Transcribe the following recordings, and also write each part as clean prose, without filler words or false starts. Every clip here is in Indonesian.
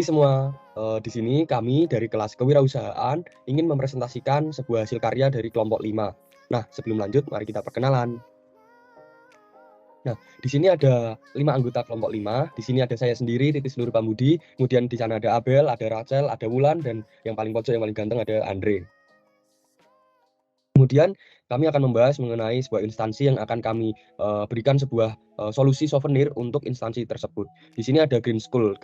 semua, di sini kami dari kelas kewirausahaan ingin mempresentasikan sebuah hasil karya dari kelompok 5. Nah, sebelum lanjut mari kita perkenalan. Nah, di sini ada 5 anggota kelompok 5. Di sini ada saya sendiri, Titis Nur Pambudi, kemudian di sana ada Abel, ada Rachel, ada Wulan, dan yang paling pojok, yang paling ganteng ada Andre. Kemudian kami akan membahas mengenai sebuah instansi yang akan kami berikan sebuah solusi souvenir untuk instansi tersebut. Di sini ada Green School.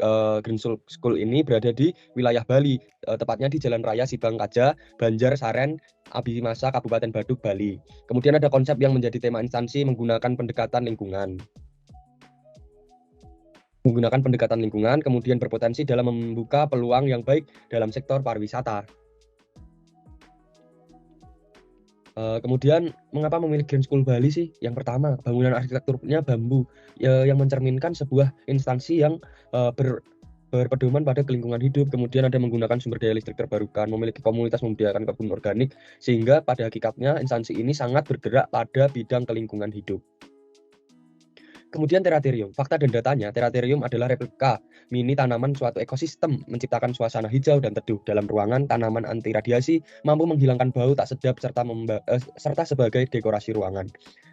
Green School ini berada di wilayah Bali, tepatnya di Jalan Raya Sibang Kaja, Banjar Saren, Abimasa, Kabupaten Badung, Bali. Kemudian ada konsep yang menjadi tema instansi menggunakan pendekatan lingkungan. Kemudian berpotensi dalam membuka peluang yang baik dalam sektor pariwisata. Kemudian mengapa memilih Green School Bali sih? Yang pertama, bangunan arsitekturnya bambu, yang mencerminkan sebuah instansi yang berpedoman pada lingkungan hidup. Kemudian ada menggunakan sumber daya listrik terbarukan, memiliki komunitas membudidayakan kebun organik, sehingga pada hakikatnya instansi ini sangat bergerak pada bidang kelingkungan hidup. Kemudian teratorium, fakta dan datanya, teratorium adalah replika mini tanaman suatu ekosistem, menciptakan suasana hijau dan teduh dalam ruangan, tanaman anti radiasi, mampu menghilangkan bau tak sedap serta sebagai dekorasi ruangan.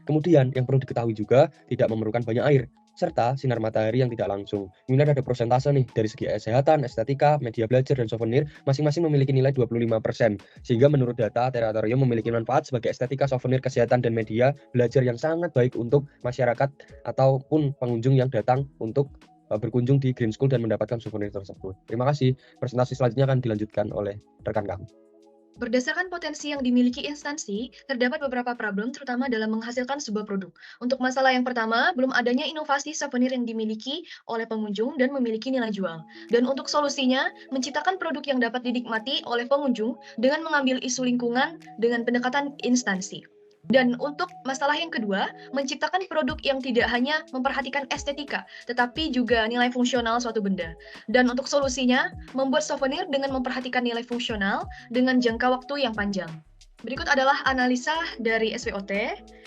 Kemudian yang perlu diketahui juga tidak memerlukan banyak air, serta sinar matahari yang tidak langsung. Kemudian ada prosentase nih, dari segi kesehatan, estetika, media belajar, dan souvenir, masing-masing memiliki nilai 25%. Sehingga menurut data, teratorium memiliki manfaat sebagai estetika, souvenir, kesehatan, dan media belajar yang sangat baik untuk masyarakat ataupun pengunjung yang datang untuk berkunjung di Green School dan mendapatkan souvenir tersebut. Terima kasih. Presentasi selanjutnya akan dilanjutkan oleh rekan kami. Berdasarkan potensi yang dimiliki instansi, terdapat beberapa problem terutama dalam menghasilkan sebuah produk. Untuk masalah yang pertama, belum adanya inovasi souvenir yang dimiliki oleh pengunjung dan memiliki nilai jual. Dan untuk solusinya, menciptakan produk yang dapat dinikmati oleh pengunjung dengan mengambil isu lingkungan dengan pendekatan instansi. Dan untuk masalah yang kedua, menciptakan produk yang tidak hanya memperhatikan estetika, tetapi juga nilai fungsional suatu benda. Dan untuk solusinya, membuat souvenir dengan memperhatikan nilai fungsional dengan jangka waktu yang panjang. Berikut adalah analisa dari SWOT.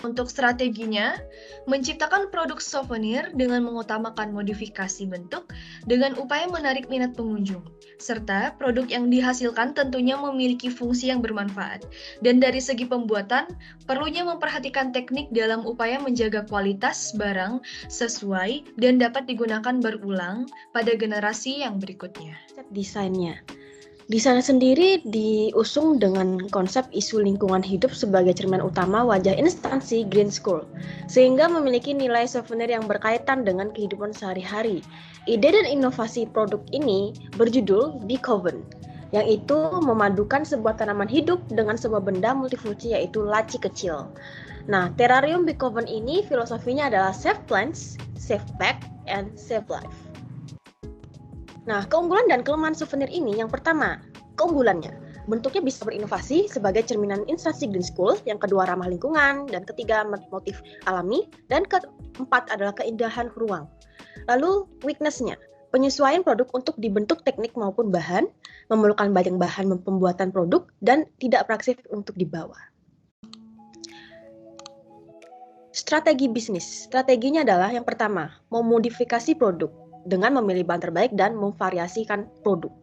Untuk strateginya, menciptakan produk souvenir dengan mengutamakan modifikasi bentuk dengan upaya menarik minat pengunjung, serta produk yang dihasilkan tentunya memiliki fungsi yang bermanfaat. Dan dari segi pembuatan, perlunya memperhatikan teknik dalam upaya menjaga kualitas barang sesuai dan dapat digunakan berulang pada generasi yang berikutnya. Desainnya. Desain sendiri diusung dengan konsep isu lingkungan hidup sebagai cermin utama wajah instansi Green School, sehingga memiliki nilai souvenir yang berkaitan dengan kehidupan sehari-hari. Ide dan inovasi produk ini berjudul Beekoven, yang itu memadukan sebuah tanaman hidup dengan sebuah benda multifungsi yaitu laci kecil. Nah, terrarium Beekoven ini filosofinya adalah save plants, save pet, and save life. Nah, keunggulan dan kelemahan souvenir ini yang pertama, keunggulannya. Bentuknya bisa berinovasi sebagai cerminan instansi Green School, yang kedua ramah lingkungan, dan ketiga motif alami, dan keempat adalah keindahan ruang. Lalu weakness-nya, penyesuaian produk untuk dibentuk teknik maupun bahan, memerlukan banyak bahan pembuatan produk, dan tidak praktis untuk dibawa. Strategi bisnis, strateginya adalah yang pertama, memodifikasi produk dengan memilih bahan terbaik dan memvariasikan produk.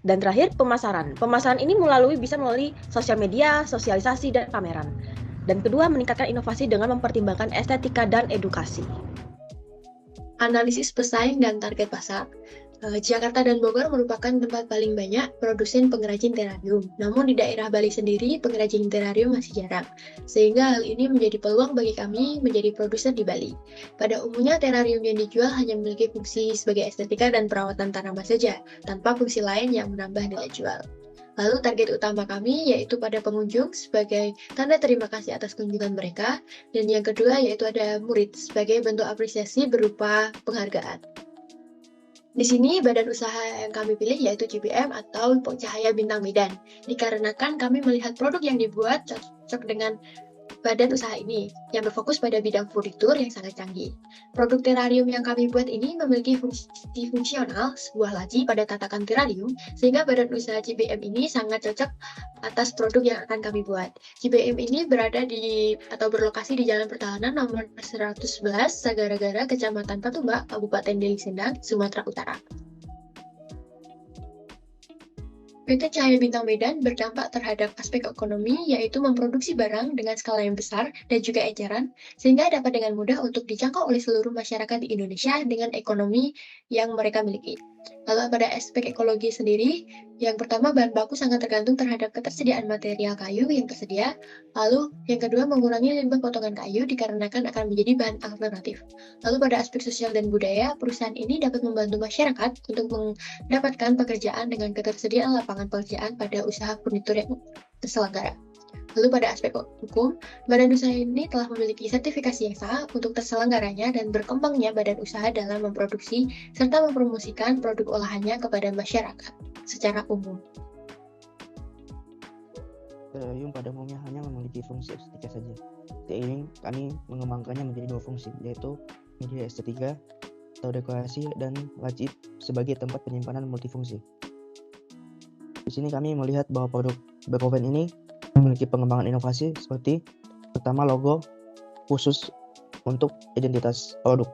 Dan terakhir, pemasaran. Pemasaran ini bisa melalui sosial media, sosialisasi, dan pameran. Dan kedua, meningkatkan inovasi dengan mempertimbangkan estetika dan edukasi. Analisis pesaing dan target pasar. Jakarta dan Bogor merupakan tempat paling banyak produsen pengrajin terarium. Namun di daerah Bali sendiri, pengrajin terarium masih jarang. Sehingga hal ini menjadi peluang bagi kami menjadi produsen di Bali. Pada umumnya, terarium yang dijual hanya memiliki fungsi sebagai estetika dan perawatan tanaman saja, tanpa fungsi lain yang menambah nilai jual. Lalu target utama kami yaitu pada pengunjung sebagai tanda terima kasih atas kunjungan mereka. Dan yang kedua yaitu ada murid sebagai bentuk apresiasi berupa penghargaan. Di sini badan usaha yang kami pilih yaitu GBM atau Cahaya Bintang Medan. Dikarenakan kami melihat produk yang dibuat cocok dengan badan usaha ini yang berfokus pada bidang furnitur yang sangat canggih. Produk terarium yang kami buat ini memiliki fungsi fungsional sebuah laci pada tatakan terarium, sehingga badan usaha GBM ini sangat cocok atas produk yang akan kami buat. GBM ini berlokasi di Jalan Pertahanan nomor 111 Sagara-Gara, Kecamatan Patumbak, Kabupaten Deli Serdang, Sumatera Utara. PT Cahaya Bintang Medan berdampak terhadap aspek ekonomi, yaitu memproduksi barang dengan skala yang besar dan juga eceran, sehingga dapat dengan mudah untuk dijangkau oleh seluruh masyarakat di Indonesia dengan ekonomi yang mereka miliki. Lalu pada aspek ekologi sendiri, yang pertama bahan baku sangat tergantung terhadap ketersediaan material kayu yang tersedia, lalu yang kedua mengurangi limbah potongan kayu dikarenakan akan menjadi bahan alternatif. Lalu pada aspek sosial dan budaya, perusahaan ini dapat membantu masyarakat untuk mendapatkan pekerjaan dengan ketersediaan lapangan pekerjaan pada usaha furnitur yang terselenggara. Lalu pada aspek hukum, badan usaha ini telah memiliki sertifikasi yang sah untuk terselenggaranya dan berkembangnya badan usaha dalam memproduksi serta mempromosikan produk olahannya kepada masyarakat secara umum. Terarium pada umumnya hanya memiliki fungsi estetika saja. Seiring kami mengembangkannya menjadi 2 fungsi, yaitu media estetika atau dekorasi dan laci sebagai tempat penyimpanan multifungsi. Di sini kami melihat bahwa produk Bekoven ini memiliki pengembangan inovasi seperti pertama logo khusus untuk identitas produk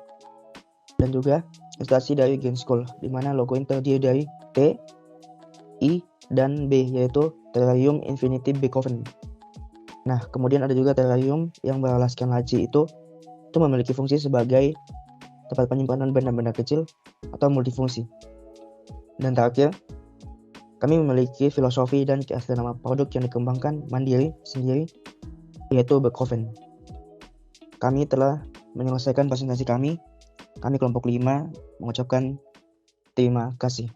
dan juga instansi dari Green School, di mana logo ini terdiri dari T, I, dan B, yaitu Terrarium Infinity Bekoven. Nah, kemudian ada juga terrarium yang beralaskan laci itu memiliki fungsi sebagai tempat penyimpanan benda-benda kecil atau multifungsi. Dan terakhir, kami memiliki filosofi dan keaslian nama produk yang dikembangkan mandiri sendiri, yaitu Bekoven. Kami telah menyelesaikan presentasi kami. Kami kelompok 5 mengucapkan terima kasih.